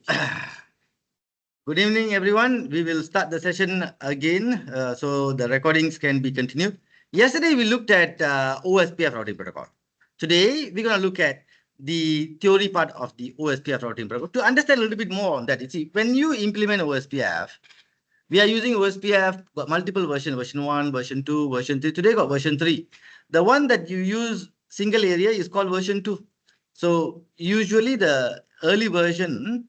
Good evening, everyone. We will start the session again, so the recordings can be continued. Yesterday, we looked at OSPF routing protocol. Today, we're going to look at the theory part of the OSPF routing protocol. To understand a little bit more on that, you see, when you implement OSPF, we are using OSPF, got multiple versions, version 1, version 2, version 3. Today, got version 3. The one that you use single area is called version 2. So, usually the early version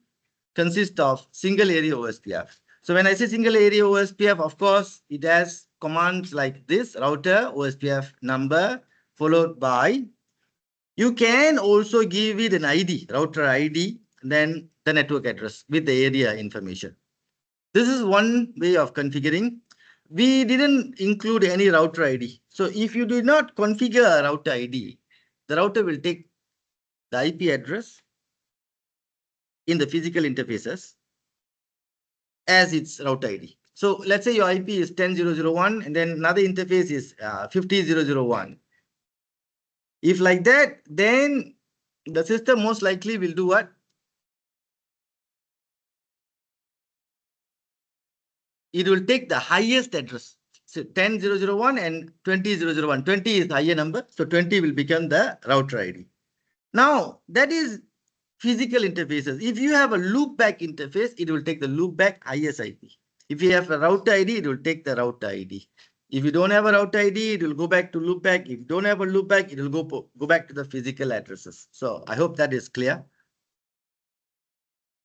consists of single area OSPF. So when I say single area OSPF, of course, it has commands like this: router OSPF number followed by, you can also give it an ID, router ID, then the network address with the area information. This is one way of configuring. We didn't include any router ID. So if you do not configure a router ID, the router will take the IP address in the physical interfaces as its router ID. So let's say your IP is 10.0.0.1 and then another interface is 50.0.0.1. If like that, then the system most likely will do what? It will take the highest address. So 10.0.0.1 and 20.0.0.1. 20 is the higher number. So 20 will become the router ID. Now, that is physical interfaces. If you have a loopback interface, it will take the loopback highest IP. If you have a router ID, it will take the router ID. If you don't have a router ID, it will go back to loopback. If you don't have a loopback, it will go back to the physical addresses. So I hope that is clear.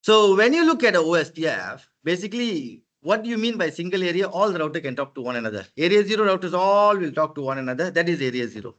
So when you look at a OSPF, basically, what do you mean by single area? All the router can talk to one another. Area 0 routers all will talk to one another. That is area 0.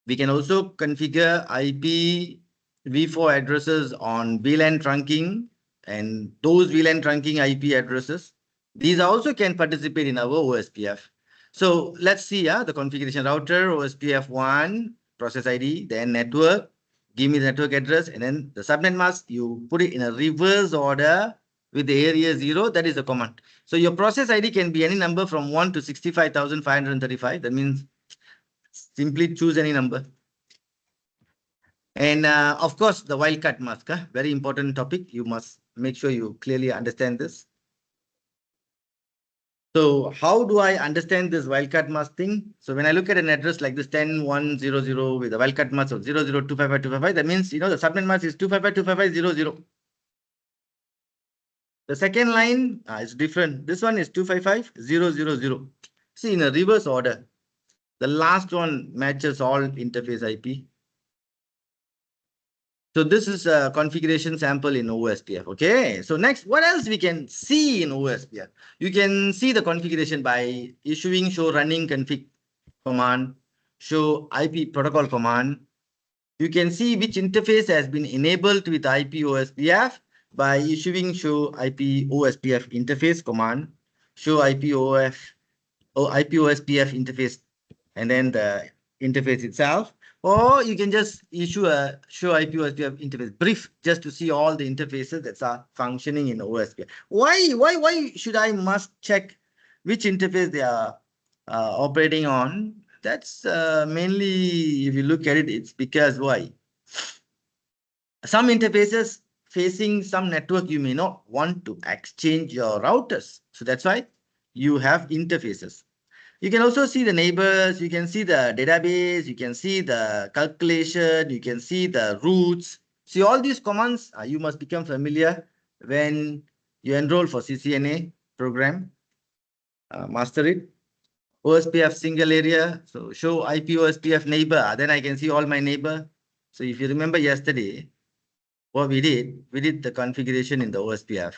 We can also configure IP v4 addresses on VLAN trunking, and those VLAN trunking IP addresses, these also can participate in our OSPF. So let's see the configuration: router, OSPF1, process ID, then network, give me the network address, and then the subnet mask, you put it in a reverse order with the area 0, that is the command. So your process ID can be any number from 1 to 65,535. That means simply choose any number. And of course, the wildcard mask, very important topic. You must make sure you clearly understand this. So how do I understand this wildcard mask thing? So when I look at an address like this 10.1.0.0 with a wildcard mask of 0.0.255.255, that means, the subnet mask is 255.255.0.0. The second line is different. This one is 255.0.0.0. See, in a reverse order, the last one matches all interface IP. So this is a configuration sample in OSPF. Okay. So next, what else we can see in OSPF? You can see the configuration by issuing show running config command, show IP protocol command. You can see which interface has been enabled with IP OSPF by issuing show IP OSPF interface command, show IP OSPF interface, and then the interface itself. Or you can just issue a show IP OSPF interface brief just to see all the interfaces that are functioning in OSPF. Why should I must check which interface they are operating on? That's mainly, if you look at it, it's because why? Some interfaces facing some network, you may not want to exchange your routers. So that's why you have interfaces. You can also see the neighbors, you can see the database, you can see the calculation, you can see the routes. See, all these commands, you must become familiar when you enroll for CCNA program. Master it. OSPF single area. So show IP OSPF neighbor. Then I can see all my neighbor. So if you remember yesterday, what we did the configuration in the OSPF.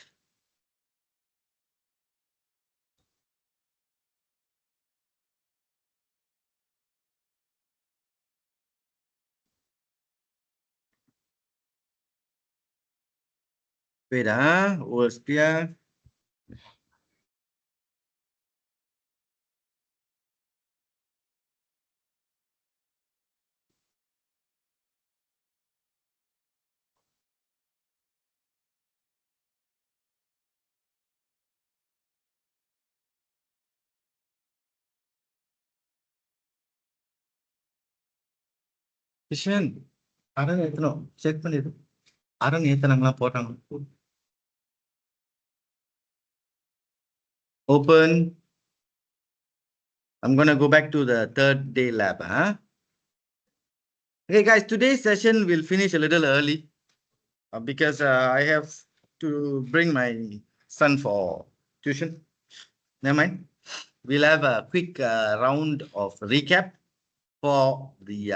Wait, OSPF. Kishan. Arang ஏத்தணும் check பண்ணிடு arang ஏத்தனாங்களா போட்டாங்க open. I'm going to go back to the third day lab. Okay, guys, today's session will finish a little early because I have to bring my son for tuition. Never mind. We'll have a quick round of recap for the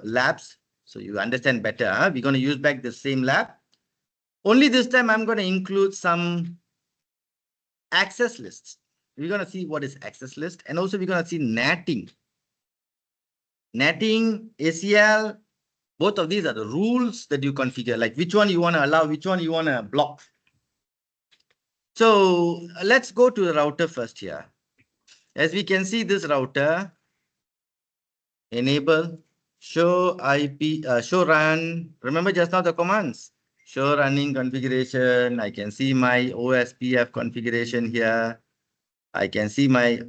labs. So you understand better. We're going to use back the same lab. Only this time I'm going to include some access lists. We're going to see what is access list, and also we're going to see netting. Netting, ACL, both of these are the rules that you configure, like which one you want to allow, which one you want to block. So let's go to the router first here. As we can see, this router, enable, show IP, show run. Remember just now the commands. Show running configuration. I can see my OSPF configuration here. I can see my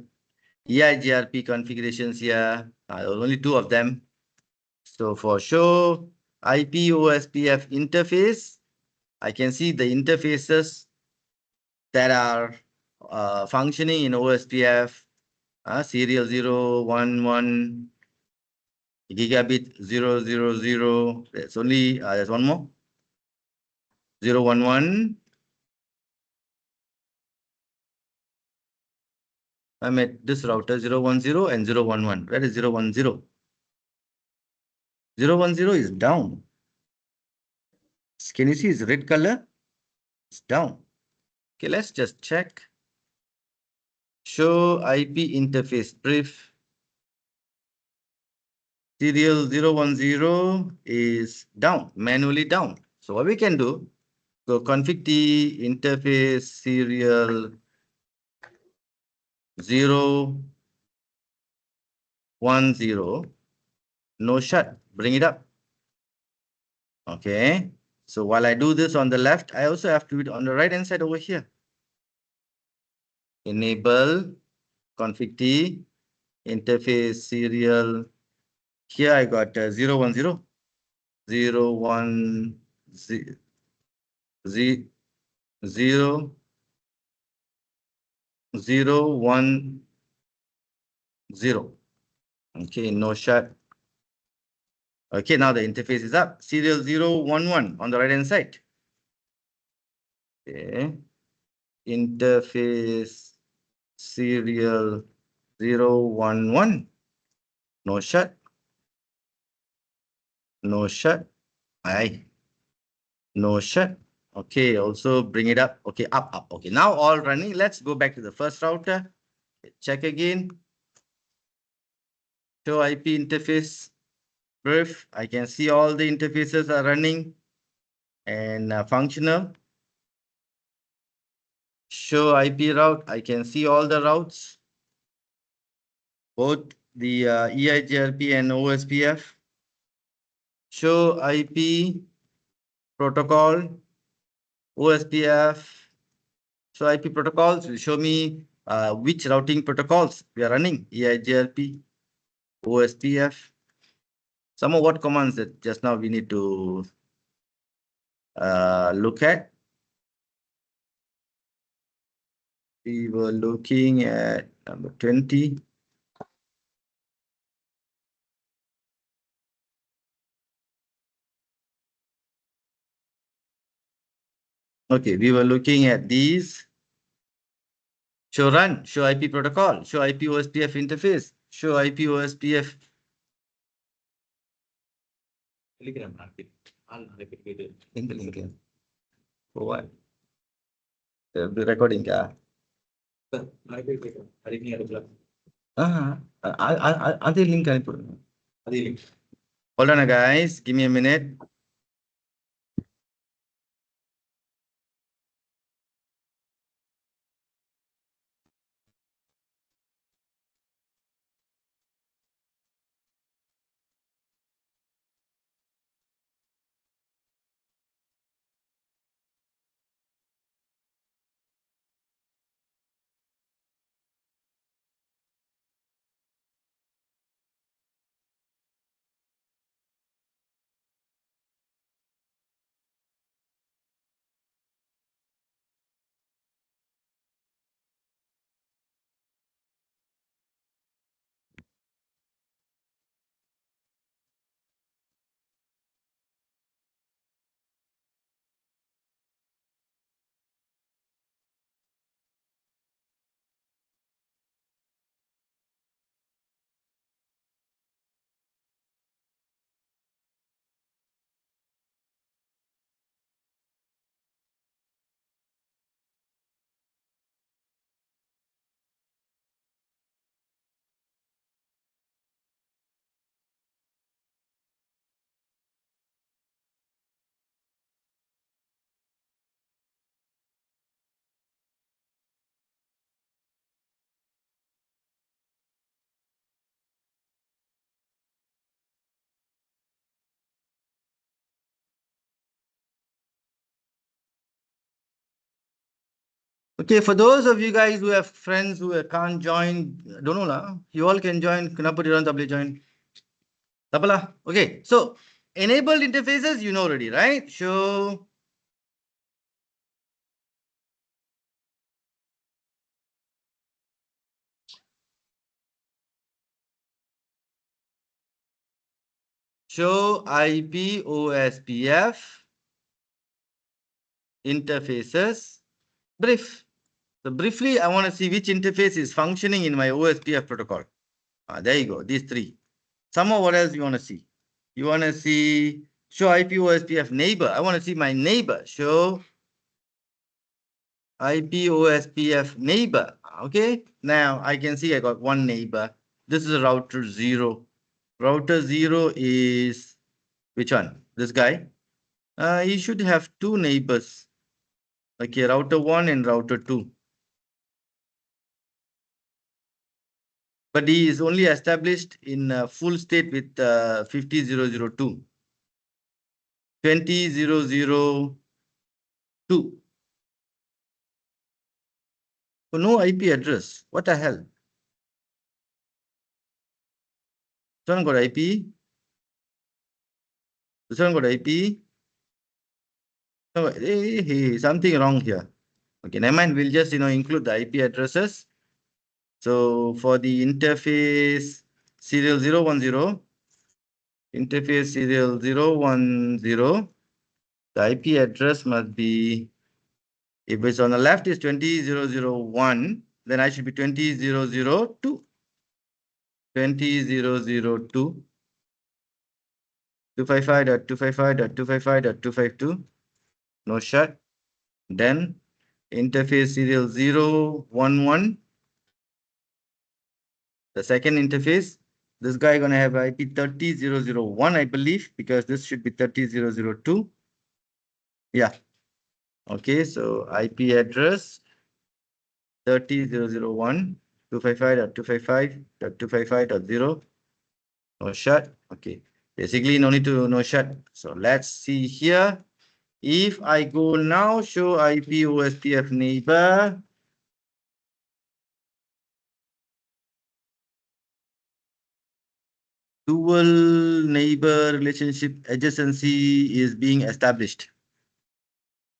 EIGRP configurations here. Only two of them. So for show IP OSPF interface, I can see the interfaces that are functioning in OSPF. Serial 011, gigabit 000. There's only there's one more. 011. I'm at this router 010 and 011. Where is 010? 010 is down. Can you see it's red color? It's down. Okay, let's just check. Show IP interface brief. Serial 010 is down, manually down. So what we can do, go config T interface serial 010, no shut, bring it up. Okay, so while I do this on the left, I also have to do it on the right hand side over here. Enable config T interface serial. Here I got 010, 010, 010. Okay, no shut. Okay, now the interface is up. Serial 011 on the right hand side. Okay. Interface serial 011. No shut. No shut. Aye. No shut. Okay, also bring it up. Okay, up. Okay, now all running. Let's go back to the first router. Check again. Show IP interface brief. I can see all the interfaces are running and functional. Show IP route. I can see all the routes, both the EIGRP and OSPF. Show IP protocol, OSPF. So IP protocols will show me which routing protocols we are running, EIGRP, OSPF. Some of what commands that just now we need to look at. We were looking at number 20. Okay, we were looking at these. Show run, show IP protocol, show IP OSPF interface, show IP OSPF. For what? The recording. Other link. Hold on, guys. Give me a minute. Okay, for those of you guys who have friends who can't join, don't know lah. You all can join. Kenapa diorang tak boleh join? Tak apalah. Okay, so enabled interfaces, you know already, right? Show IP OSPF interfaces brief. So briefly, I want to see which interface is functioning in my OSPF protocol. There you go, these three. Somehow, what else you want to see? You want to see show IP OSPF neighbor. I want to see my neighbor. Show IP OSPF neighbor. Okay, now I can see I got one neighbor. This is router 0. Router 0 is which one? This guy. He should have two neighbors. Okay, router 1 and router 2. But he is only established in full state with 50002. 20002. Oh, no IP address. What the hell? This one got IP. This one got IP. Oh, hey, something wrong here. Okay, never mind. We'll just include the IP addresses. So for the interface serial 010, interface serial 010, the IP address must be, if it's on the left is 20001, then I should be 20002. 20002. 255.255.255.252. No shut. Then interface serial 011. The second interface, this guy gonna have IP 30001, I believe, because this should be 30002. Yeah. Okay, so IP address 30001, 255.255.255.0. No shut. Okay. Basically, no need to no shut. So let's see here. If I go now, show IP OSPF neighbor. Dual neighbor relationship adjacency is being established.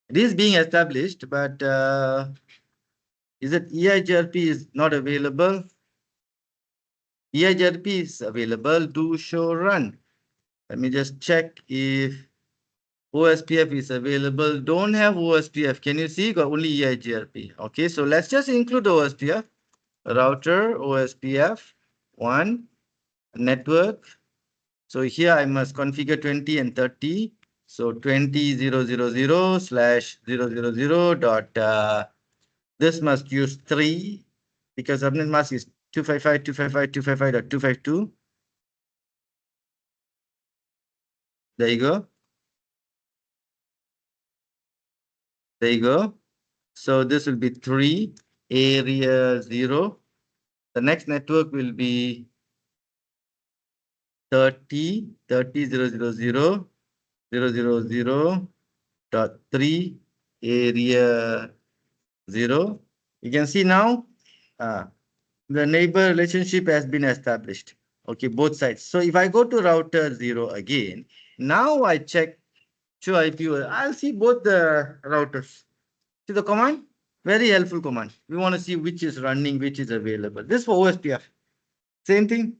It is being established, but is it EIGRP is not available? EIGRP is available. Do show run. Let me just check if OSPF is available. Don't have OSPF. Can you see? Got only EIGRP. Okay, so let's just include OSPF. Router, OSPF, 1, network. So here I must configure 20 and 30. So 20.000/000 dot, this must use 3 because subnet mask is 255.255.252. There you go. There you go. So this will be 3, area 0. The next network will be 30.000/000.3, area 0. You can see now the neighbor relationship has been established. Okay, both sides. So if I go to router 0 again, now I check show IP. I'll see both the routers. See the command? Very helpful command. We want to see which is running, which is available. This for OSPF. Same thing.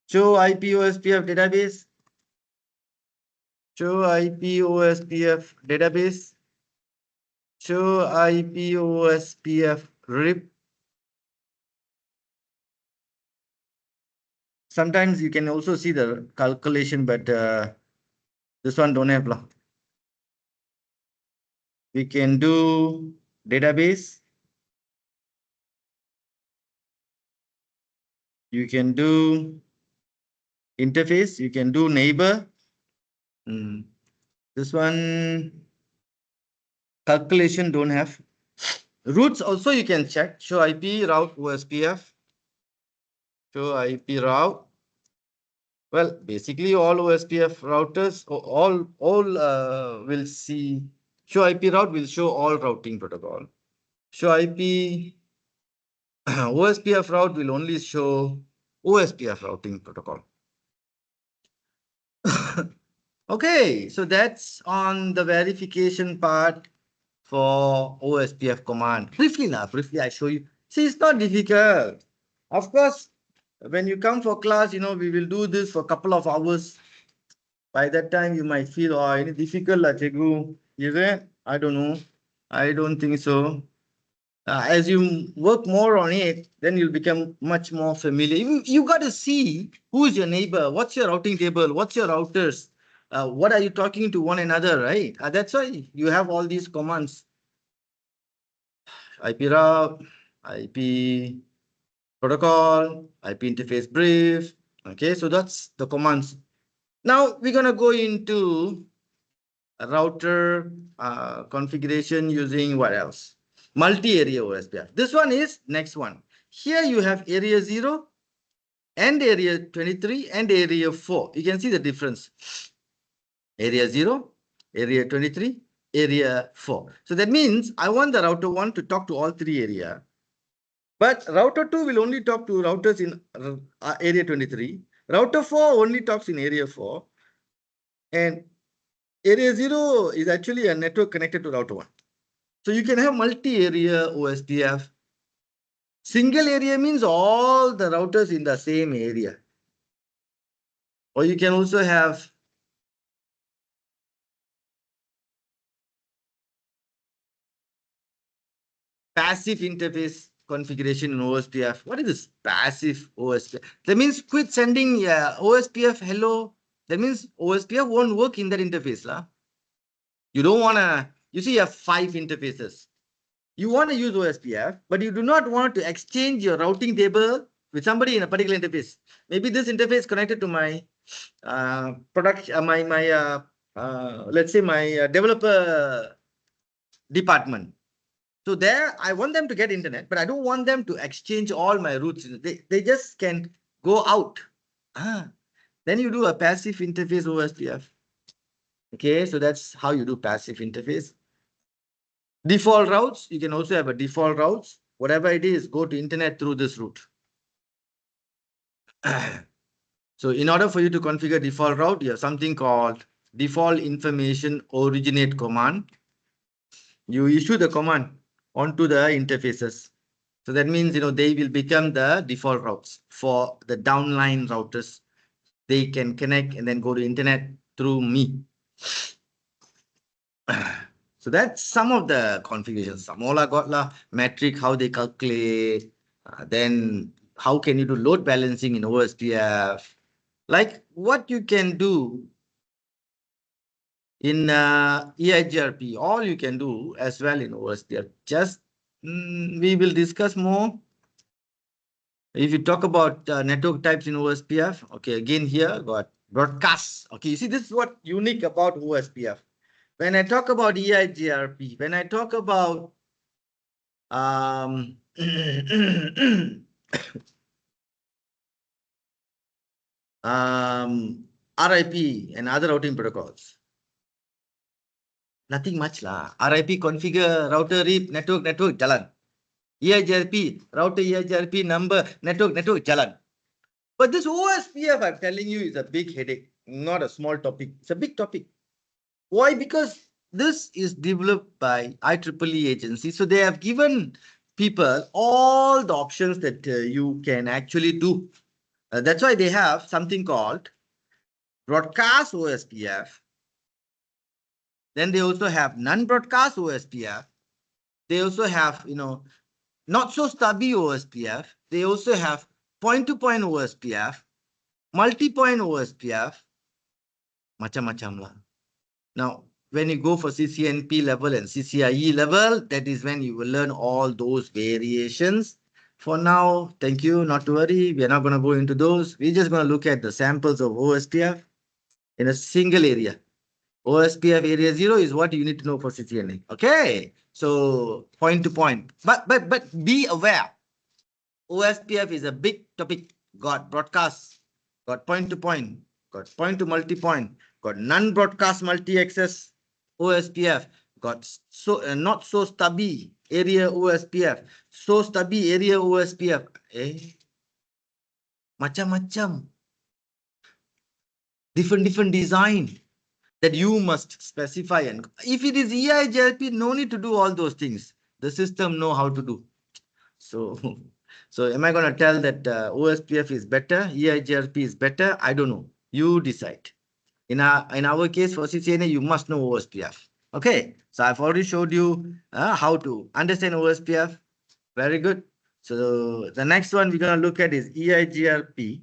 Show IP OSPF database. Show IP OSPF database. Show IP OSPF RIP. Sometimes you can also see the calculation, but this one don't have lah. We can do database. You can do interface. You can do neighbor. This one calculation don't have. Routes also you can check. Show IP route OSPF. Show IP route. Well, basically all OSPF routers, all will see. Show IP route will show all routing protocol. show IP. OSPF route will only show OSPF routing protocol. Okay, so that's on the verification part for OSPF command. Briefly I show you. See, it's not difficult. Of course, when you come for class, we will do this for a couple of hours. By that time, you might feel, oh, any difficult, Chegu. Is it? I don't know. I don't think so. As you work more on it, then you'll become much more familiar. You got to see who's your neighbor, what's your routing table, what's your routers, what are you talking to one another, right? That's why you have all these commands. IP route, IP protocol, IP interface brief. Okay, so that's the commands. Now we're going to go into a router configuration using what else? Multi-area OSPF. This one is next one. Here you have area 0 and area 23 and area 4. You can see the difference. Area 0, area 23, area 4. So that means I want the router 1 to talk to all three areas. But router 2 will only talk to routers in area 23. Router 4 only talks in area 4. And area 0 is actually a network connected to router 1. So you can have multi-area OSPF. Single area means all the routers in the same area. Or you can also have passive interface configuration in OSPF. What is this passive OSPF? That means quit sending OSPF hello. That means OSPF won't work in that interface. You don't want to, you see you have 5 interfaces. You want to use OSPF, but you do not want to exchange your routing table with somebody in a particular interface. Maybe this interface connected to my let's say my developer department. So there, I want them to get internet, but I don't want them to exchange all my routes. They just can go out. Then you do a passive interface OSPF. Okay, so that's how you do passive interface. Default routes, you can also have a default routes. Whatever it is, go to internet through this route. So in order for you to configure default route, you have something called default information originate command. You issue the command onto the interfaces. So that means, they will become the default routes for the downline routers. They can connect and then go to internet through me. So that's some of the configurations. Samola got metric, how they calculate. Then how can you do load balancing in OSPF? Like what you can do in EIGRP, all you can do as well in OSPF. Just we will discuss more. If you talk about network types in OSPF, okay, again here got broadcasts. Okay, you see this is what unique about OSPF. When I talk about EIGRP, when I talk about RIP and other routing protocols, nothing much lah. RIP configure router RIP network jalan. EIGRP router EIGRP number network jalan. But this OSPF I'm telling you is a big headache, not a small topic. It's a big topic. Why? Because this is developed by IEEE agency. So they have given people all the options that you can actually do. That's why they have something called broadcast OSPF. Then they also have non-broadcast OSPF. They also have, not so stubby OSPF. They also have point-to-point OSPF, multi-point OSPF, macam-macam lah. Now, when you go for CCNP level and CCIE level, that is when you will learn all those variations. For now, thank you, not to worry. We are not going to go into those. We're just going to look at the samples of OSPF in a single area. OSPF area 0 is what you need to know for CCNA. Okay, so point to point. But be aware, OSPF is a big topic. Got broadcast, got point to point, got point to multi-point, got non-broadcast multi-access OSPF, got so not so stubby area OSPF. So stubby area OSPF. Macam-macam. Different design that you must specify. And if it is EIGRP, no need to do all those things. The system know how to do. So, so am I going to tell that OSPF is better, EIGRP is better? I don't know. You decide. In our case for CCNA, you must know OSPF. Okay, so I've already showed you how to understand OSPF. Very good. So the next one we're going to look at is EIGRP.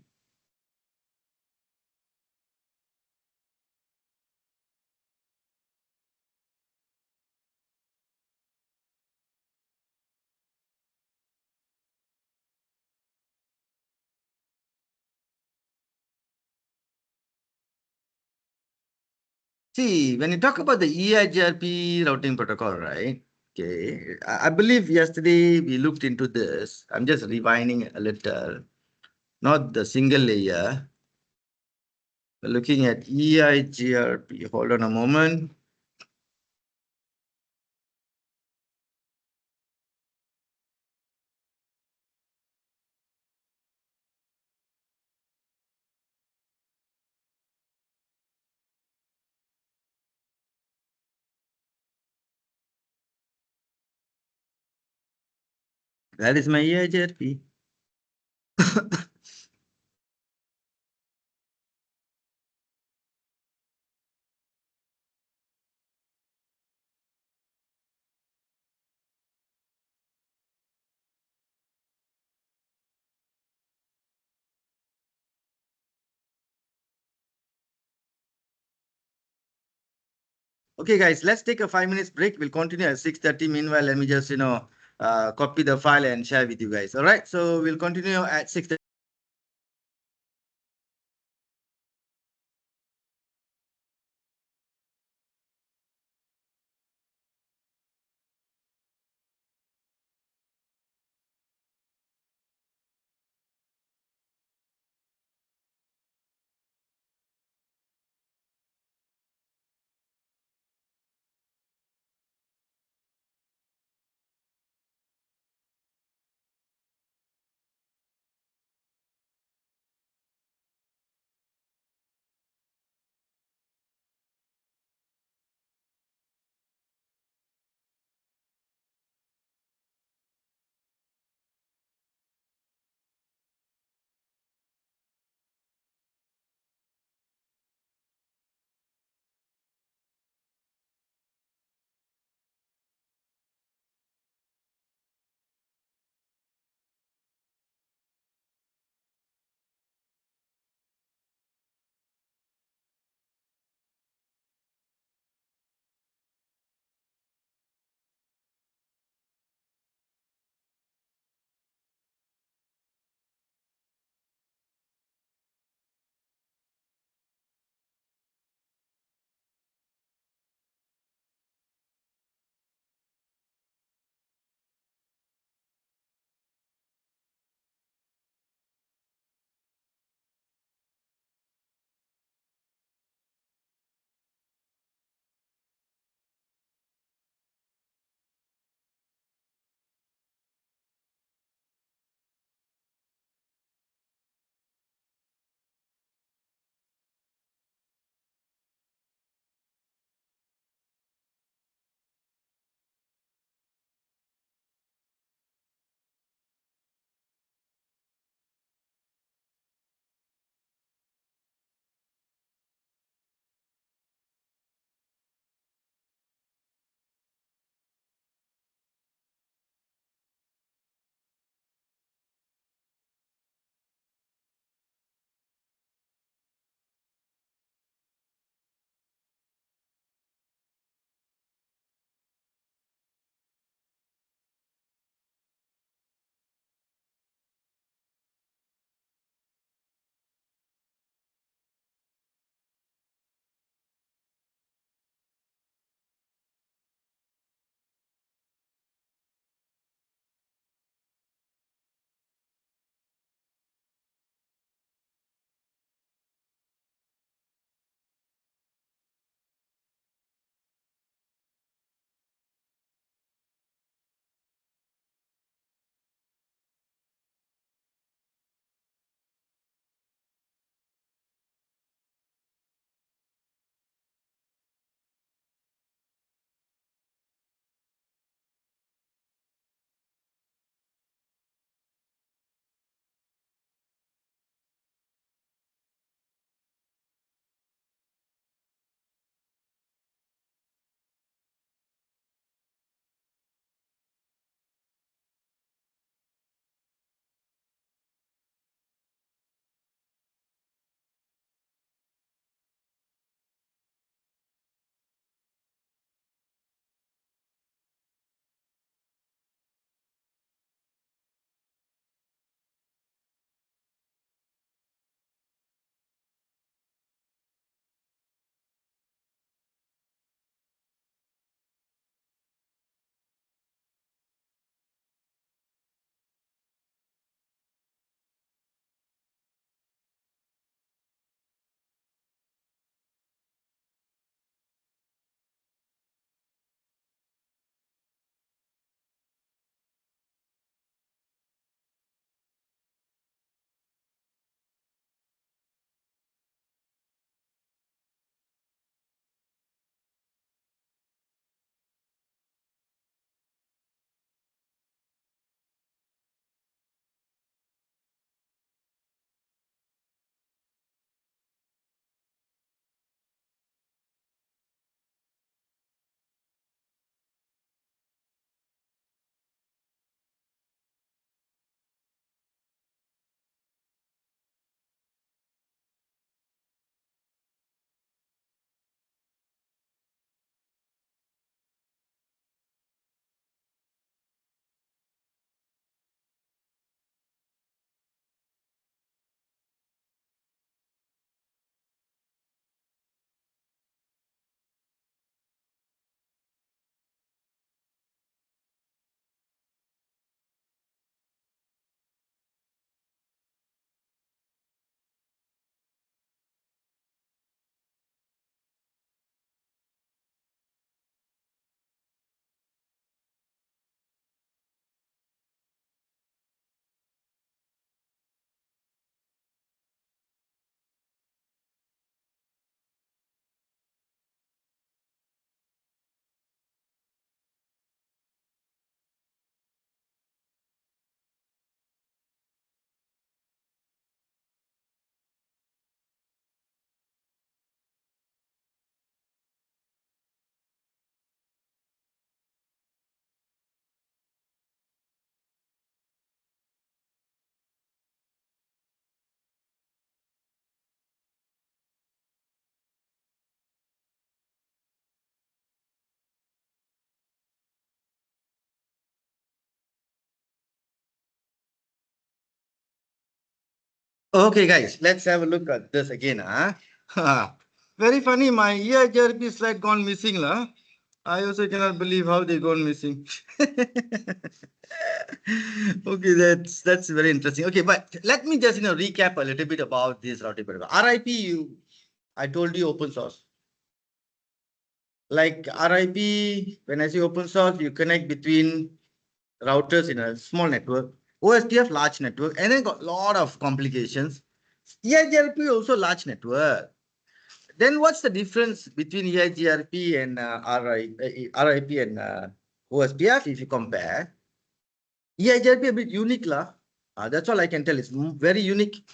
See, when you talk about the EIGRP routing protocol, right? Okay, I believe yesterday we looked into this. I'm just rewinding a little, not the single layer. We're looking at EIGRP. Hold on a moment. That is my EIGRP. Okay, guys, let's take a 5 minutes break. We'll continue at 6:30. Meanwhile, let me just, copy the file and share with you guys. All right, so we'll continue at 6:30. Okay, guys, let's have a look at this again. Very funny. My EIGRP slide gone missing. I also cannot believe how they gone missing. Okay, that's very interesting. Okay, but let me just recap a little bit about this routing protocol. RIP, I told you open source. Like RIP, when I say open source, you connect between routers in a small network. OSPF large network, and then got a lot of complications. EIGRP also large network. Then what's the difference between EIGRP and RIP and OSPF if you compare? EIGRP a bit unique lah. That's all I can tell. It's very unique.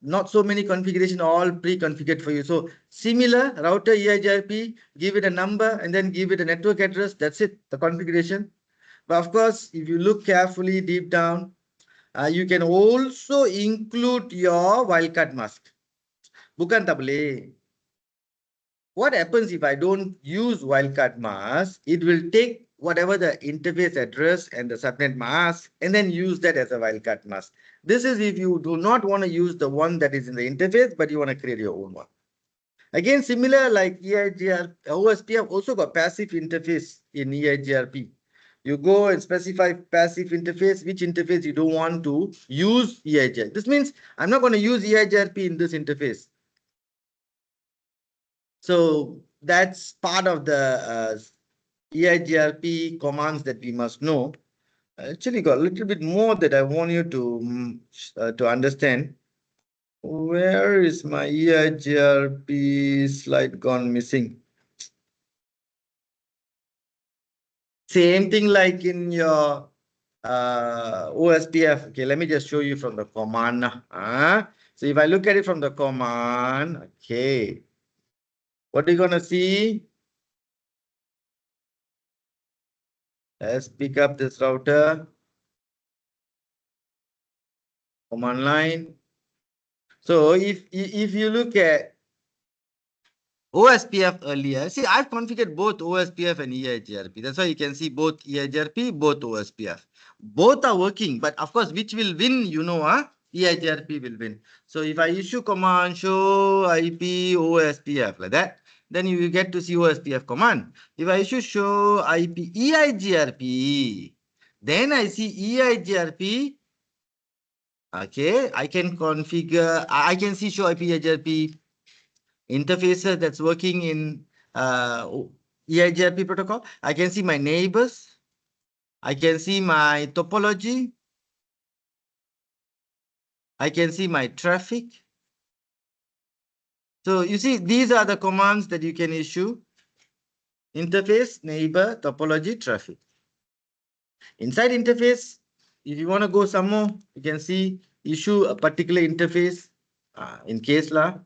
Not so many configuration, all pre-configured for you. So similar router EIGRP, give it a number and then give it a network address. That's it, the configuration. But of course, if you look carefully deep down, you can also include your wildcard mask. Bukan tak boleh. What happens if I don't use wildcard mask? It will take whatever the interface address and the subnet mask and then use that as a wildcard mask. This is if you do not want to use the one that is in the interface, but you want to create your own one. Again, similar like EIGRP, OSPF also got passive interface in EIGRP. You go and specify passive interface, which interface you don't want to use EIGRP. This means I'm not going to use EIGRP in this interface. So that's part of the EIGRP commands that we must know. I actually got a little bit more that I want you to understand. Where is my EIGRP slide gone missing? Same thing like in your OSPF. Okay, let me just show you from the command. So if I look at it from the command, okay, what are you going to see? Let's pick up this router. Command line. So if you look at OSPF earlier, see, I've configured both OSPF and EIGRP. That's why you can see both EIGRP, both OSPF. Both are working, but of course, which will win, EIGRP will win. So if I issue command show IP OSPF like that, then you get to see OSPF command. If I issue show IP EIGRP, then I see EIGRP. Okay, I can configure, I can see show IP EIGRP interfaces that's working in EIGRP protocol. I can see my neighbors. I can see my topology. I can see my traffic. So you see, these are the commands that you can issue. Interface, neighbor, topology, traffic. Inside interface, if you want to go some more, you can see issue a particular interface in case lah.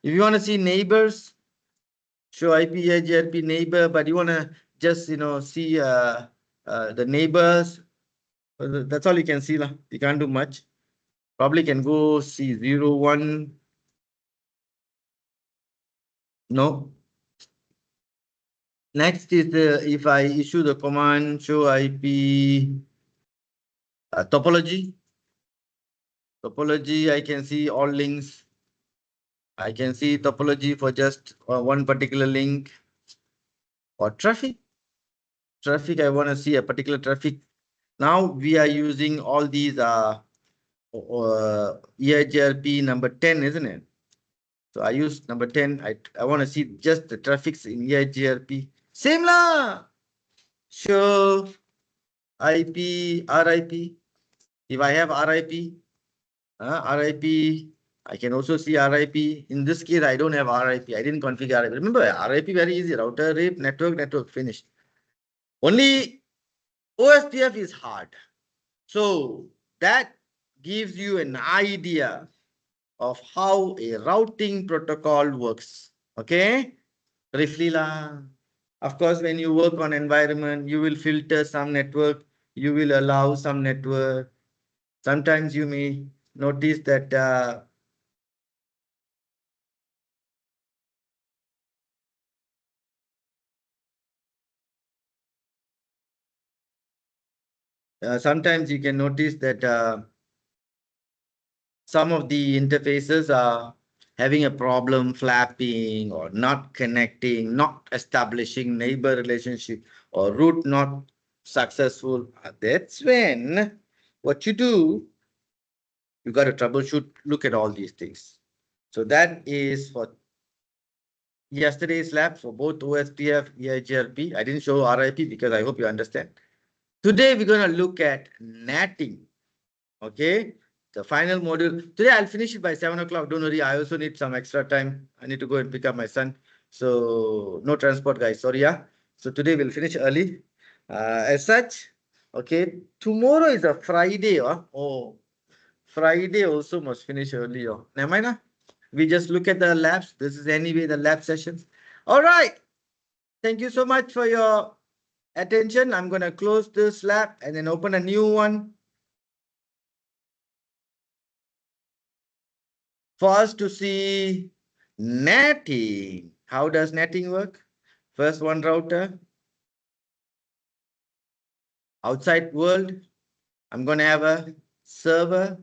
If you want to see neighbors, show IP EIGRP neighbor, but you want to just see the neighbors. That's all you can see lah. You can't do much. Probably can go see 0, 1. No. Next is if I issue the command show IP topology. Topology, I can see all links. I can see topology for just one particular link. Or traffic. Traffic, I want to see a particular traffic. Now we are using all these EIGRP number 10, isn't it? So I use number 10. I want to see just the traffics in EIGRP. Same lah. Show IP, RIP. If I have RIP, I can also see RIP. In this case, I don't have RIP. I didn't configure RIP. Remember, RIP very easy. Router, RIP, network, finished. Only OSPF is hard. So that gives you an idea of how a routing protocol works. Okay? Briefly lah. Of course, when you work on environment, you will filter some network, you will allow some network. Sometimes you may notice that sometimes you can notice that some of the interfaces are having a problem flapping or not connecting, not establishing neighbor relationship or root not successful. That's when what you do, you got to troubleshoot, look at all these things. So that is for yesterday's lab for both OSPF, EIGRP. I didn't show RIP because I hope you understand. Today we're going to look at natting. Okay, the final module. Today I'll finish it by 7 o'clock. Don't worry, I also need some extra time. I need to go and pick up my son. So no transport, guys. Sorry, yeah. So today we'll finish early. As such, okay, tomorrow is a Friday. Oh, Friday also must finish early. Never mind. We just look at the labs. This is anyway the lab sessions. All right. Thank you so much for your attention. I'm going to close this lab and then open a new one for us to see netting. How does netting work? First one router. Outside world, I'm going to have a server.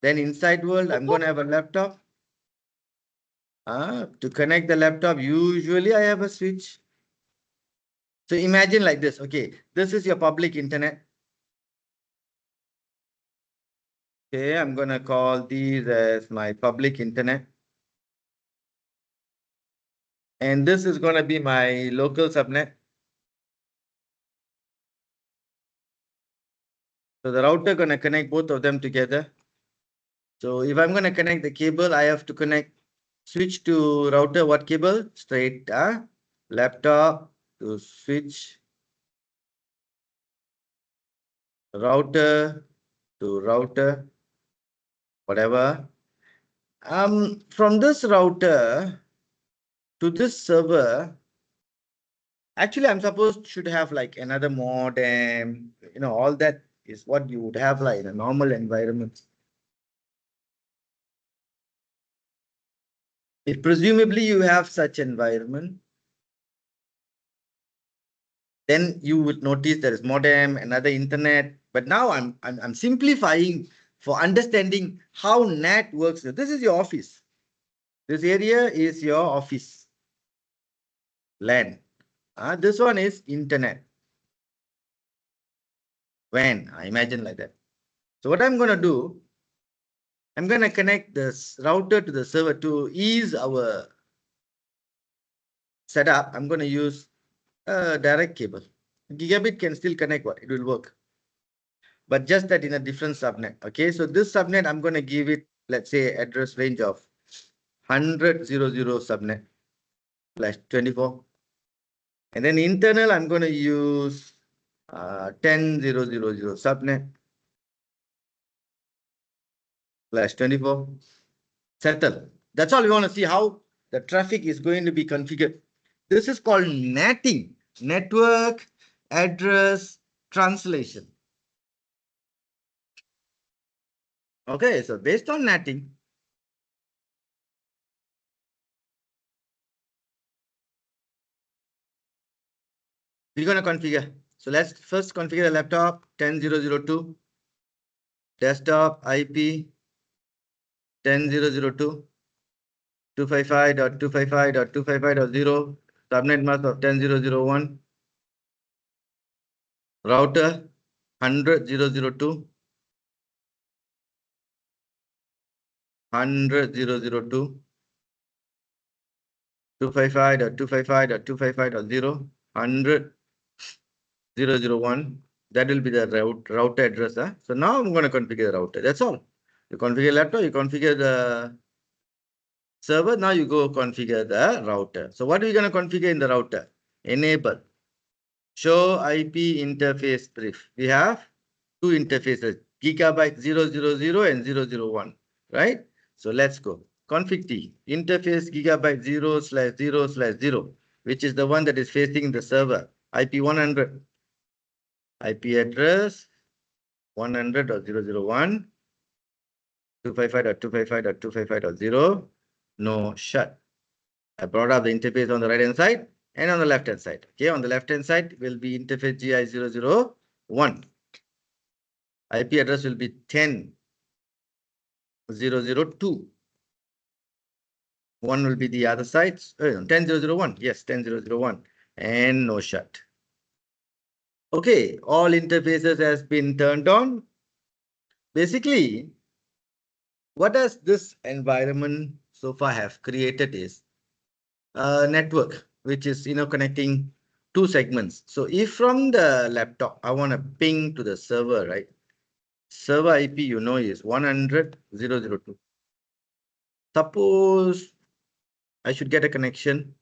Then inside world, I'm going to have a laptop. To connect the laptop, usually I have a switch. So imagine like this. Okay, this is your public internet. Okay, I'm going to call these as my public internet. And this is going to be my local subnet. So the router going to connect both of them together. So if I'm going to connect the cable, I have to switch to router. What cable? Straight laptop to switch router to router, whatever. From this router to this server, actually, I'm supposed should have like another modem. All that is what you would have like in a normal environment. If presumably you have such environment, then you would notice there is modem, another internet. But now I'm simplifying for understanding how NAT works. This is your office. This area is your office. LAN. This one is internet. WAN. I imagine like that. So what I'm going to do, I'm going to connect this router to the server to ease our setup. I'm going to use a direct cable. Gigabit can still connect it will work. But just that in a different subnet. Okay, so this subnet, I'm going to give it, let's say, address range of 100.0.0 subnet /24. And then internal, I'm going to use 10.0.0.0 subnet /24. Settle. That's all we want to see how the traffic is going to be configured. This is called natting, network address translation. Okay, so based on natting, we're going to configure. So let's first configure the laptop 10.0.0.2, desktop IP 10.0.0.2, 255.255.255.0, subnet mask of 10.0.0.1, router 100.0.0.2, 100.0.0.2, 255.255.255.0, 100.0.0.1. That will be the router address. So now I'm going to configure the router. That's all. You configure laptop, you configure the server. Now you go configure the router. So what are we going to configure in the router? Enable. Show IP interface brief. We have two interfaces, gigabyte 000 and 001, right? So let's go. Config T, interface gigabyte 0/0/0, which is the one that is facing the server, IP 100. IP address 100.001, 255.255.255.0. No shut. I brought up the interface on the right hand side and on the left hand side. Okay, on the left hand side will be interface GI 001. IP address will be 10. 002. One will be the other side. 10001. Yes, 10001. And no shut. Okay, all interfaces has been turned on. Basically, what does this environment so far have created is a network, which is, connecting two segments. So if from the laptop, I want to ping to the server, right? Server IP, is 100.0.0.2. Suppose I should get a connection.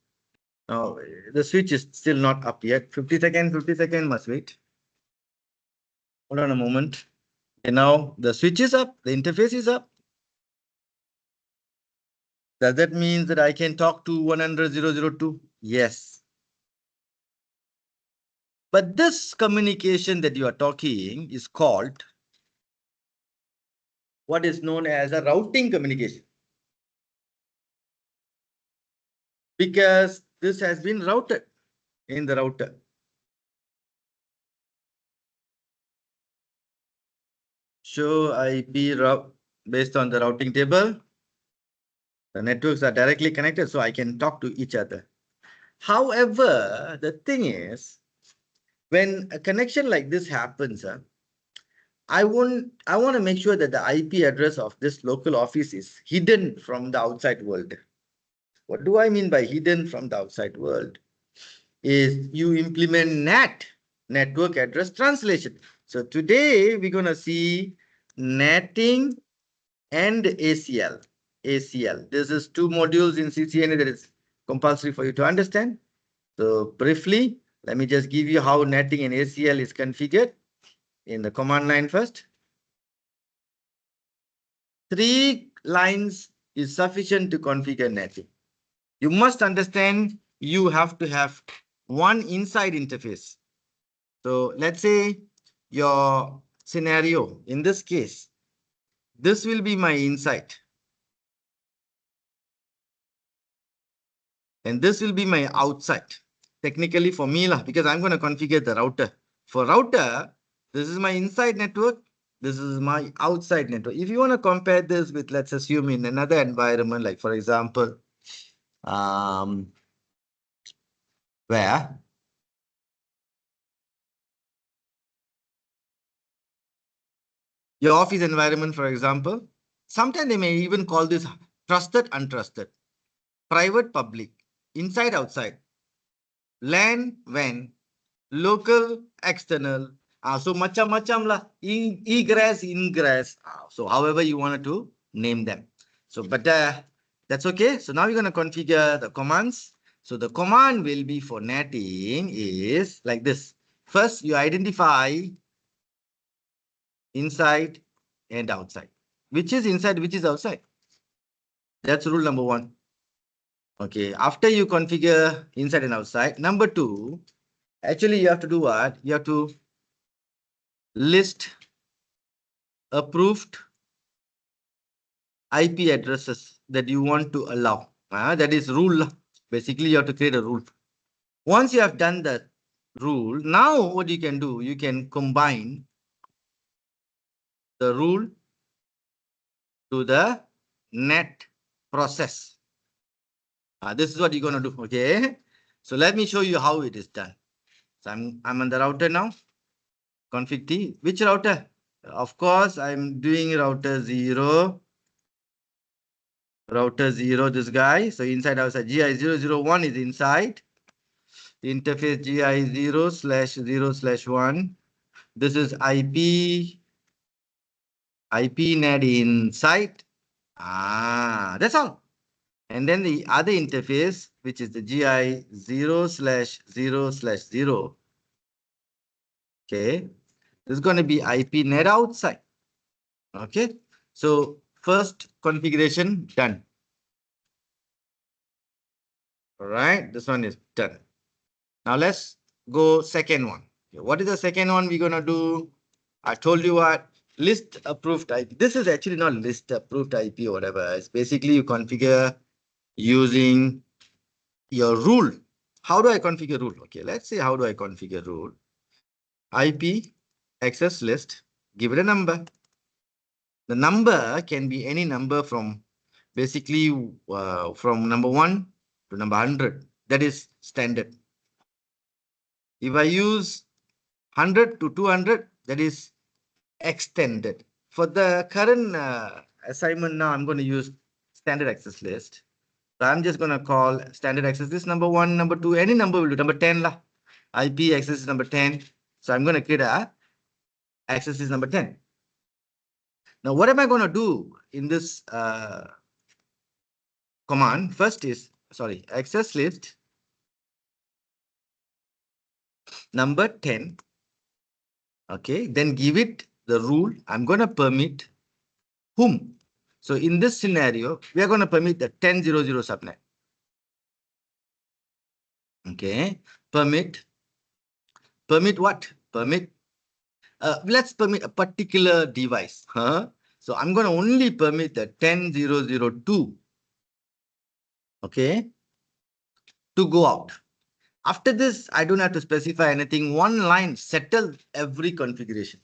Now, the switch is still not up yet. 50 seconds, must wait. Hold on a moment. And now the switch is up, the interface is up. Does that mean that I can talk to 100.0.0.2? Yes. But this communication that you are talking is called what is known as a routing communication. Because this has been routed in the router. Show IP route based on the routing table. The networks are directly connected, so I can talk to each other. However, the thing is, when a connection like this happens, I want to make sure that the IP address of this local office is hidden from the outside world. What do I mean by hidden from the outside world? Is you implement NAT, network address translation. So today we're going to see NATing and ACL. ACL. This is two modules in CCNA that is compulsory for you to understand. So briefly, let me just give you how NATing and ACL is configured in the command line first. 3 lines is sufficient to configure NATing. You must understand you have to have one inside interface. So let's say your scenario, in this case, this will be my inside. And this will be my outside. Technically for me, because I'm going to configure the router. For router, this is my inside network. This is my outside network. If you want to compare this with, let's assume in another environment, like for example, where your office environment, for example, sometimes they may even call this trusted, untrusted, private, public, inside, outside, LAN, WAN, local, external. So macam-macam lah, egress, ingress. So however you wanted to name them. So, but that's okay. So now we're going to configure the commands. So the command will be for netting is like this. First, you identify inside and outside. Which is inside, which is outside. That's rule number 1. Okay, after you configure inside and outside, number 2, actually you have to do what? You have to list approved IP addresses that you want to allow. That is rule. Basically, you have to create a rule. Once you have done that rule, now what you can do, you can combine the rule to the net process. This is what you're going to do. Okay. So let me show you how it is done. So I'm on the router now. Config T. Which router? Of course, I'm doing router 0. Router 0, this guy. So inside, outside, GI001 is inside. Interface GI0/0/1. This is IP/NAT inside. That's all. And then the other interface, which is the GI0/0/0. Okay. This is going to be IP/NAT outside. Okay. So first configuration done. All right. This one is done. Now let's go second one. Okay, what is the second one we're going to do? I told you what, list approved IP. This is actually not list approved IP or whatever. It's basically you configure using your rule. How do I configure rule? Okay, let's see how do I configure rule. IP access list, give it a number. The number can be any number from basically from number 1 to number 100. That is standard. If I use 100 to 200, that is extended. For the current assignment now, I'm going to use standard access list. So I'm just going to call standard access list number 1, number 2, any number will do. Number 10 lah. IP access is number 10. So I'm going to create a access list number 10. Now, what am I going to do in this command? First is, sorry, access list number 10. Okay, then give it the rule. I'm going to permit whom. So in this scenario, we are going to permit the 1000 subnet. Okay, permit what? Permit, let's permit a particular device. So I'm going to only permit the 10002. Okay, to go out. After this, I don't have to specify anything. One line settle every configuration.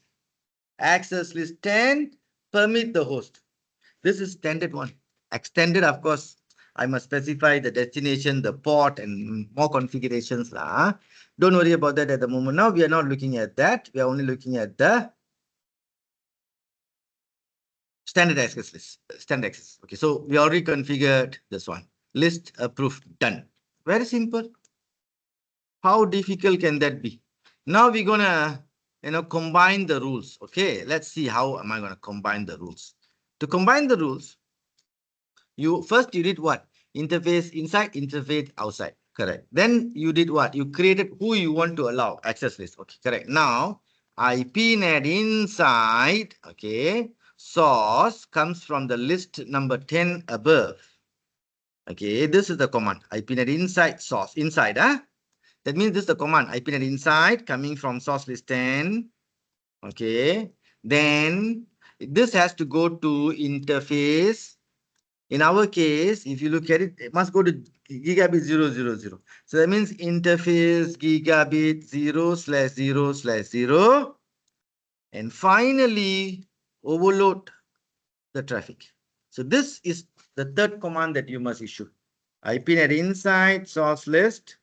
Access list 10, permit the host. This is standard one. Extended, of course, I must specify the destination, the port, and more configurations. Don't worry about that at the moment. Now, we are not looking at that. We are only looking at the standard access list. Standard access. Okay, so we already configured this one. List approved, done. Very simple. How difficult can that be? Now we're gonna, combine the rules. Okay, let's see how am I gonna combine the rules. To combine the rules, you did what? Interface inside, interface outside. Correct. Then you did what? You created who you want to allow access list. Okay, correct. Now IPNet inside. Okay, source comes from the list number 10 above. Okay, this is the command. IPNet inside source inside. That means this is the command IPNet inside coming from source list 10. Okay. Then this has to go to interface. In our case, if you look at it, it must go to gigabit 000. So that means interface gigabit 0/0/0. And finally, overload the traffic. So this is the third command that you must issue. IPNet inside source list.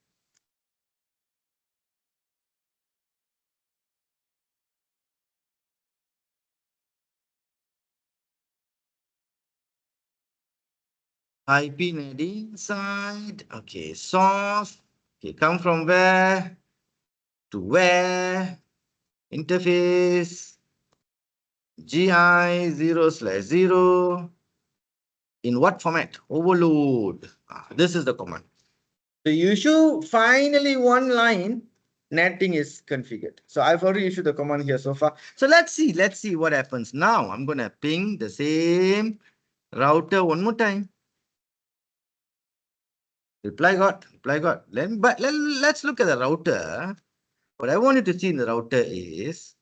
IPNet inside. Okay, source. Okay, come from where to where? Interface GI 0/0. In what format? Overload. This is the command. So you issue finally one line. Netting is configured. So I've already issued the command here so far. So let's see what happens. Now I'm going to ping the same router one more time. Reply got. Let's look at the router. What I want you to see in the router is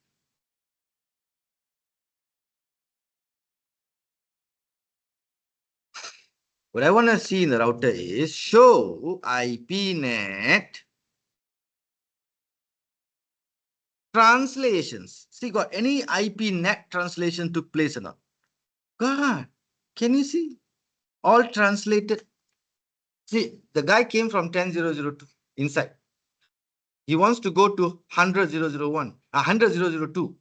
show IPNet translations. See, got any IPNet translation took place or not? God, can you see? All translated. See, the guy came from 10002 inside. He wants to go to 100,001, 100,002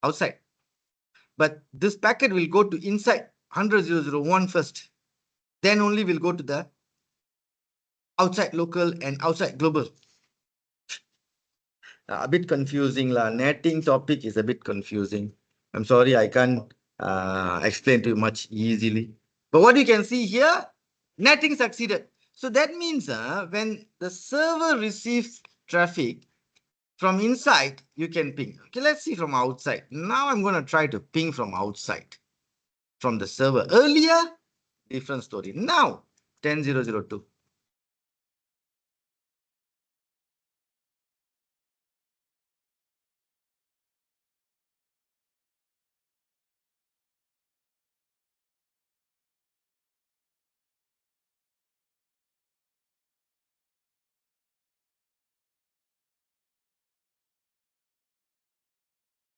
outside. But this packet will go to inside 100,001 first. Then only will go to the outside local and outside global. A bit confusing. Netting topic is a bit confusing. I'm sorry, I can't explain to you much easily. But what you can see here, netting succeeded. So that means when the server receives traffic from inside, you can ping. Okay, let's see from outside. Now I'm going to try to ping from outside, from the server. Earlier, different story. Now, 10002.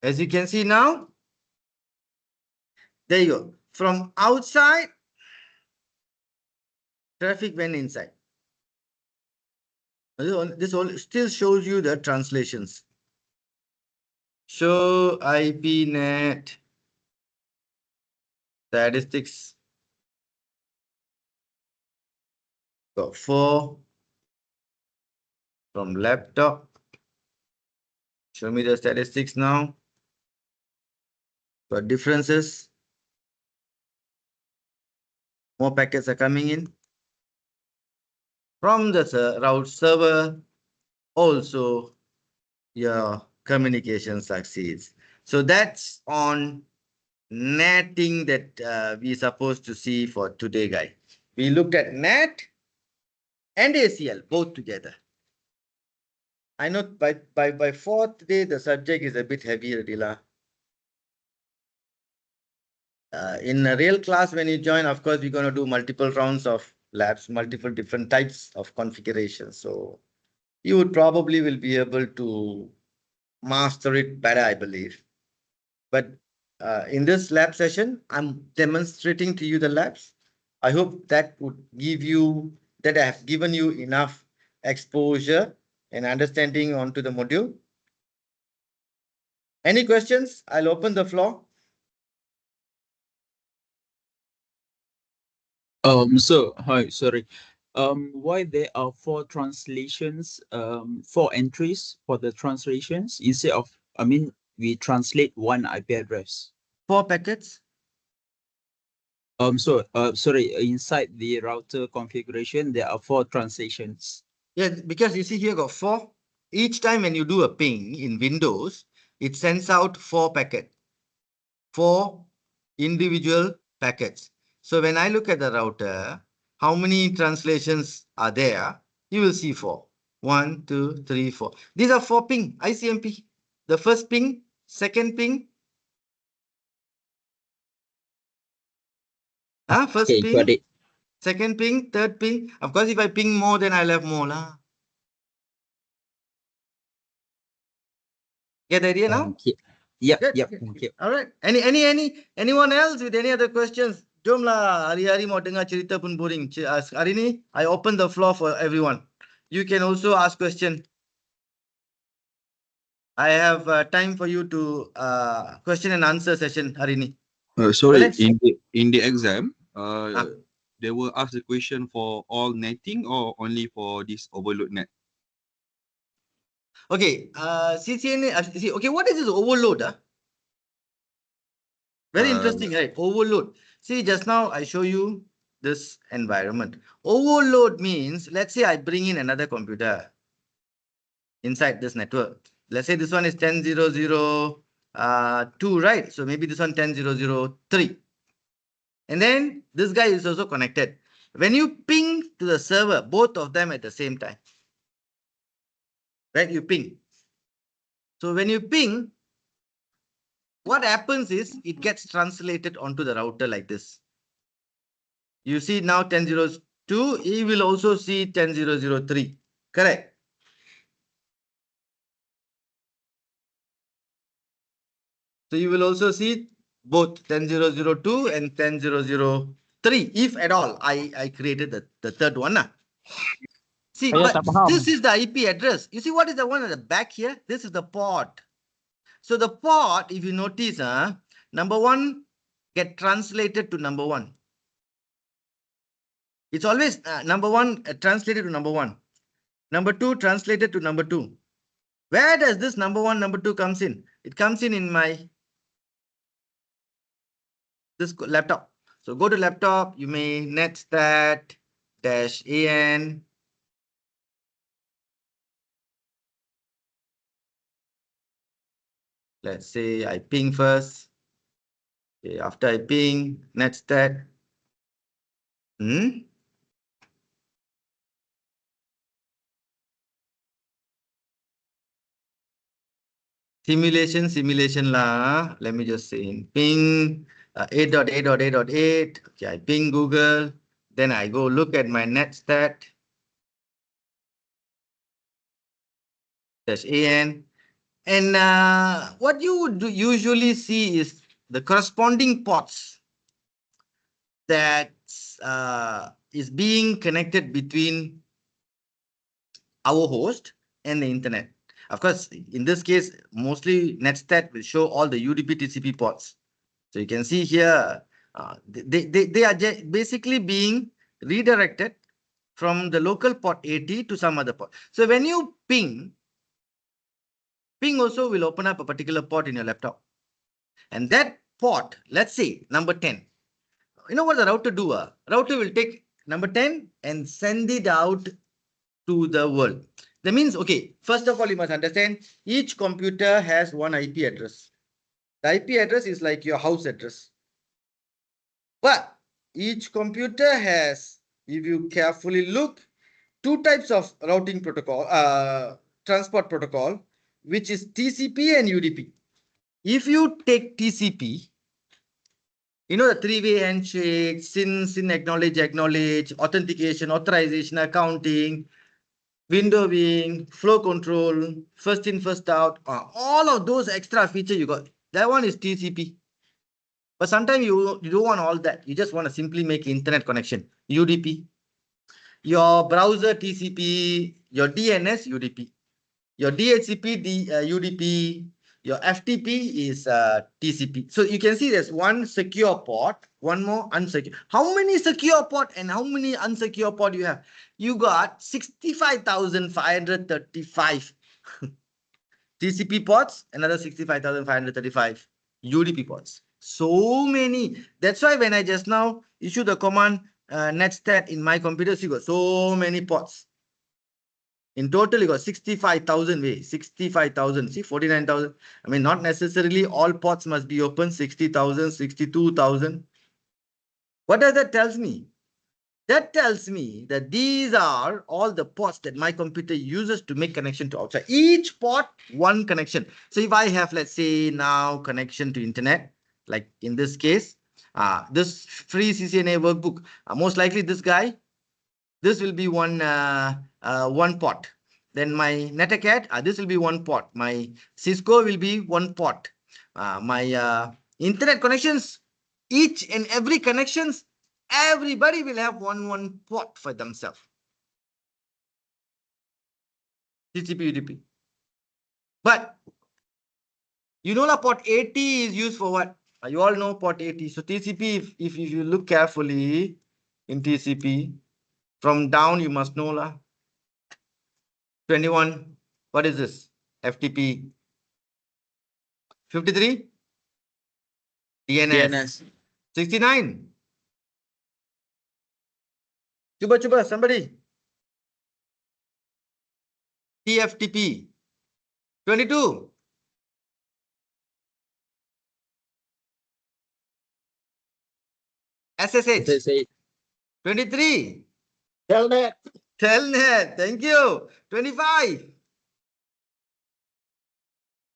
As you can see now, There you go. From outside, traffic went inside. This all still shows you the translations. Show IP net statistics. Got 4 from laptop. Show me the statistics now. Got differences. More packets are coming in. From the route server, also your communication succeeds. So that's on netting that we're supposed to see for today, guys. We looked at net and ACL both together. I know by fourth day, the subject is a bit heavier, Dila. In a real class, when you join, of course, we're going to do multiple rounds of labs, multiple different types of configurations. So you would probably will be able to master it better, I believe. But in this lab session, I'm demonstrating to you the labs. I hope that would give you, that I have given you enough exposure and understanding onto the module. Any questions? I'll open the floor. So hi, sorry. Why there are 4 translations, 4 entries for the translations instead of, I mean, we translate one IP address. 4 packets. Sorry, inside the router configuration, there are 4 translations. Yeah, because you see here got 4. Each time when you do a ping in Windows, it sends out 4 packets, 4 individual packets. So when I look at the router, how many translations are there? You will see 4. 1, 2, 3, 4. These are 4 ping, ICMP. The first ping, second ping. First Okay, got ping, it. second ping, third ping. Of course, if I ping more, then I'll have more lah. Get the idea now? Yep, Good. thank you. All right. Anyone else with any other questions? Jom lah, hari-hari mau dengar cerita pun boring. Hari ni, I open the floor for everyone. You can also ask question. I have time for you to question and answer session hari ni. Sorry, Let's- in the exam, Ah. they will ask the question for all netting or only for this overload net. Okay, CCNA, okay, what is this overload? Very interesting, right? Overload. See, just now I show you this environment. Overload means, let's say I bring in another computer inside this network. Let's say this one is 10.0.0.2, right? So maybe this one 10.0.0.3. And then this guy is also connected. When you ping to the server, both of them at the same time, right? You ping. So when you ping, what happens is it gets translated onto the router like this. You see now 10.0.2, he will also see 10.0.0.3. Correct. So you will also see both 10.0.0.2 and 10.0.0.3, if at all I created the third one. See, Saya but tak faham. this is the IP address. You see what is the one at the back here? This is the port. So the port, if you notice, number 1 get translated to number 1. It's always number 1 translated to number 1. Number 2 translated to number 2. Where does this number 1, number 2 comes in? It comes in my this laptop. So go to laptop, you may netstat -an. Let's say I ping first. Okay, after I ping, netstat. Simulation lah. Let me just say in ping 8.8.8.8. Okay, I ping Google. Then I go look at my netstat -an. And what you would usually see is the corresponding ports that is being connected between our host and the internet. Of course, in this case, mostly NetStat will show all the UDP TCP ports. So you can see here, they are basically being redirected from the local port 80 to some other port. So when you ping also will open up a particular port in your laptop. And that port, let's say number 10. You know what the router do? Router will take number 10 and send it out to the world. That means, okay, first of all, you must understand each computer has one IP address. The IP address is like your house address. But each computer has, if you carefully look, two types of routing protocol, transport protocol, which is TCP and UDP. If you take TCP, you know, the three-way handshake, SYN, acknowledge, authentication, authorization, accounting, windowing, flow control, first in, first out, all of those extra features you got. That one is TCP. But sometimes you don't want all that. You just want to simply make internet connection. UDP. Your browser TCP, your DNS UDP. Your DHCP UDP. Your FTP is TCP. So you can see there's one secure port, one more unsecure. How many secure port and how many unsecure port you have? You got 65,535 TCP ports, another 65,535 UDP ports. So many. That's why when I just now issue the command netstat in my computer, you got so many ports. In total, you got 65,000 way, 65,000, see 49,000. I mean, not necessarily all ports must be open, 60,000, 62,000. What does that tells me? That tells me that these are all the ports that my computer uses to make connection to outside. Each port, one connection. So if I have, let's say now connection to internet, like in this case, this free CCNA workbook, most likely this guy, this will be one port. Then my NetAcad, this will be one port. My Cisco will be one port. My internet connections, each and every connections, everybody will have one port for themselves. TCP, UDP. But you know, port 80 is used for what? You all know port 80. So TCP, if you look carefully in TCP, from down you must know 21. What is this? FTP. 53. DNS. 69. Chuba, somebody. TFTP. 22. SSH. 23. Telnet. Thank you. 25.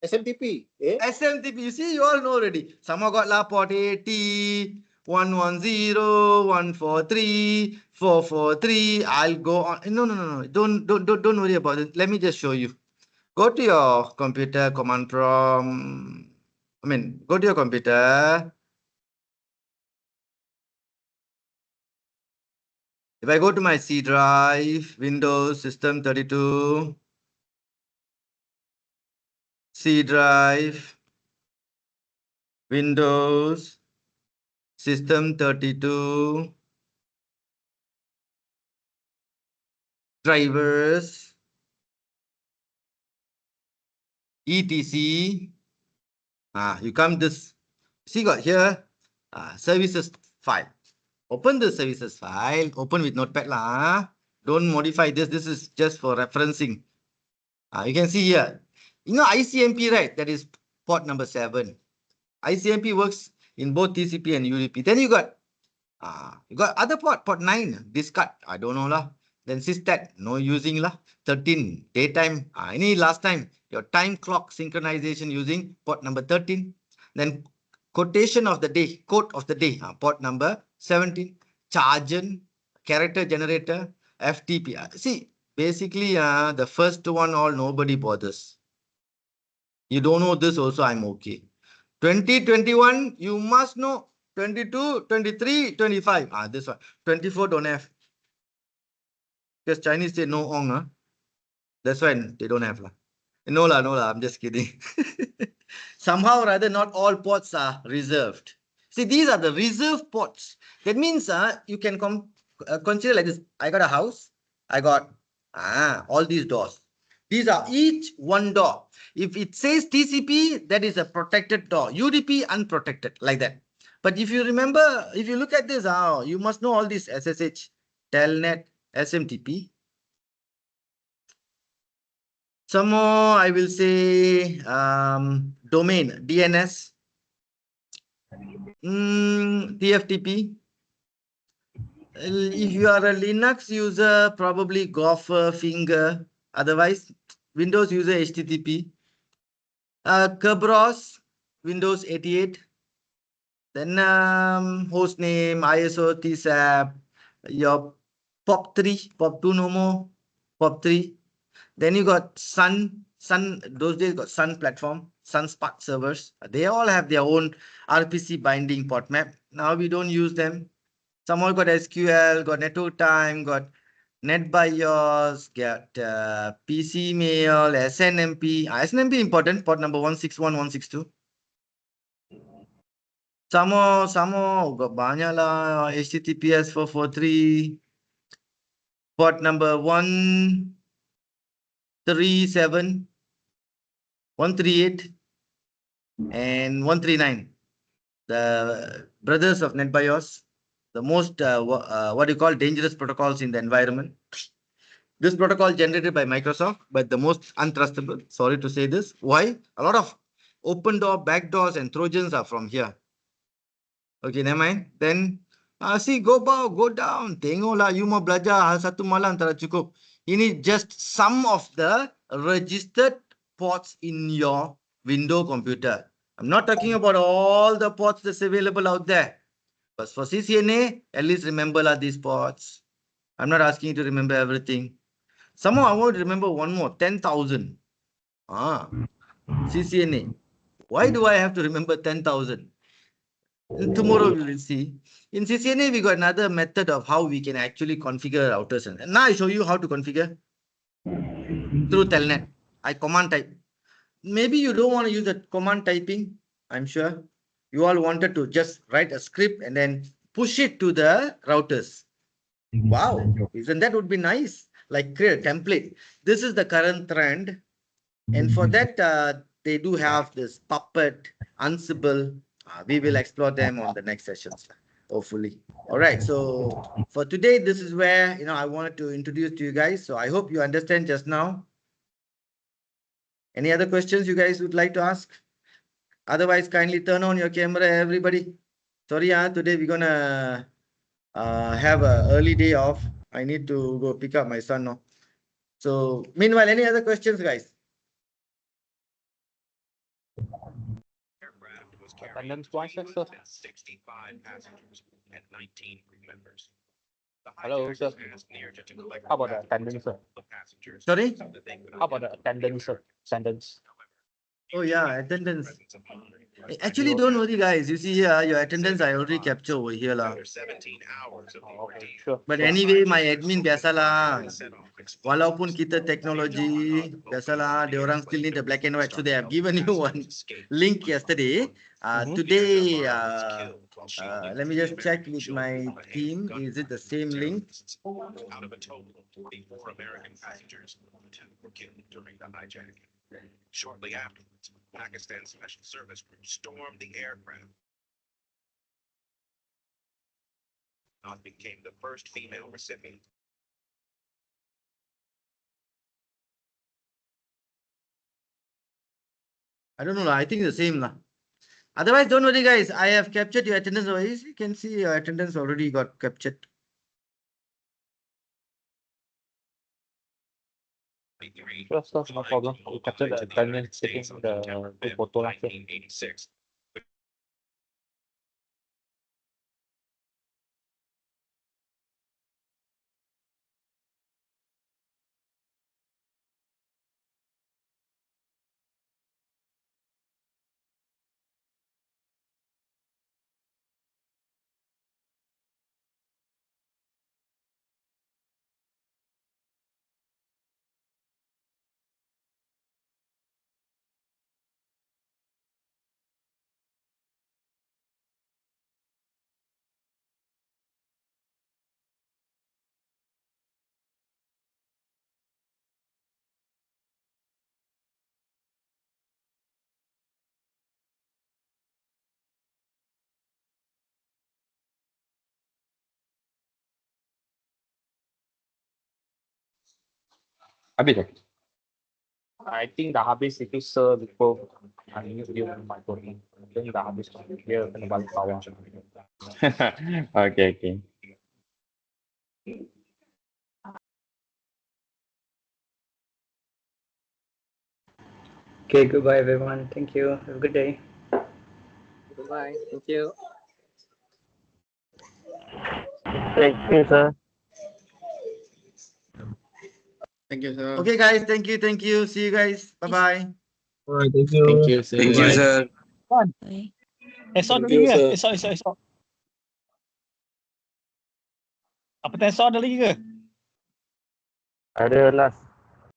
SMTP. SMTP. You see, you all know already. Some have got port 80, 110, 143, 443. I'll go on. No. Don't worry about it. Let me just show you. Go to your computer, command prompt. Go to your computer. If I go to my C drive, Windows, System 32, C drive, Windows, System 32, drivers, etc. You come this, see got here, services file. Open the services file, open with notepad Don't modify this. This is just for referencing. You can see here, you know ICMP, right? That is port number 7. ICMP works in both TCP and UDP. Then you got other port 9, discard. I don't know Then systat, no using 13, daytime. Any last time, your time clock synchronization using port number 13. Then quotation of the day, quote of the day, port number 17. Chargen, character generator, FTP. See, basically, the first one, all nobody bothers. You don't know this also, I'm okay. 2021, you must know 22, 23, 25. This one. 24 don't have. Because Chinese say no ong. That's why they don't have. No, I'm just kidding. Somehow or other, not all ports are reserved. See, these are the reserved ports. That means you can consider like this. I got a house. I got all these doors. These are each one door. If it says TCP, that is a protected door. UDP, unprotected, like that. But if you remember, if you look at this, you must know all these SSH, Telnet, SMTP. Some more, I will say domain, DNS, TFTP. If you are a Linux user, probably Gopher, Finger. Otherwise, Windows user, HTTP. Kerberos, Windows 88. Then host name, ISO, TSAP, your POP3, POP2 no more, POP3. Then you got Sun, those days got Sun platform, Sun Spark servers. They all have their own RPC binding port map. Now we don't use them. Some all got SQL, got network time, got NetBIOS, got PC mail, SNMP. SNMP important, port number 161, 162. Some more, got banyak lah, HTTPS 443, port number 137, 138, and 139. The brothers of NetBIOS, the most, what you call dangerous protocols in the environment. This protocol generated by Microsoft, but the most untrustable. Sorry to say this. Why? A lot of open door, backdoors, and Trojans are from here. Okay, never mind. Then, see, go down. Tengoklah, you mau belajar satu malam tak cukup. You need just some of the registered ports in your Windows computer. I'm not talking about all the ports that's available out there. But for CCNA, at least remember these ports. I'm not asking you to remember everything. Somehow I want to remember one more, 10,000. CCNA. Why do I have to remember 10,000? Tomorrow we will see. In CCNA, we got another method of how we can actually configure routers. And now I show you how to configure through Telnet. I command type. Maybe you don't want to use the command typing. I'm sure you all wanted to just write a script and then push it to the routers. Wow, isn't that would be nice? Like create a template. This is the current trend. And for that, they do have this Puppet, Ansible. We will explore them on the next sessions, hopefully. All right. So for today, this is where I wanted to introduce to you guys. So I hope you understand just now. Any other questions you guys would like to ask? Otherwise, kindly turn on your camera, everybody. Sorry, today we're gonna have an early day off. I need to go pick up my son now. So meanwhile, any other questions, guys? Attendance wise, sir. 65 passengers and 19 crew members. The Hello, hijackers sir. asked Near to collect How about the the attendance, sir? passengers Sorry? so that they could How about the attendance, sir? Attendance. Oh yeah, attendance. presence of monitoring Actually, don't worry, guys. You see here, your attendance I already capture over here lah. after 17 hours of the Oh, okay, ordeal. sure. But sure. anyway, my admin biasalah. Set off explosives. Walaupun kita teknologi, biasalah, they orang still need the black and white. So they have given you one link yesterday. Today, let me just check with my team. Is it the same link? Out of a total of 44 American passengers, 2 were killed during the hijacking. Shortly afterwards, Pakistan Special Service Group stormed the aircraft. Not became the first female recipient. I don't know lah. I think it's the same lah. Otherwise, don't worry, guys. I have captured your attendance already. You can see your attendance already got captured. Sure, sir. No problem. We capture the attendance, taking the good photo. Lah, sir. 1986. Habis tak? I think dah habis itu sir before unmute dia microphone. Then dah habis. Dia kena balik bawah. Okay, okay. Okay, goodbye everyone. Thank you. Have a good day. Goodbye. Thank you. Thank you, sir. Thank you, sir. Okay, guys. Thank you. Thank you. See you guys. Bye-bye. All right, thank you. Thank you, sir. Thank you, Bye. sir. Esok Thank ada you, lagi ke? sir. Esok. Apa esok ada lagi ke? Ada last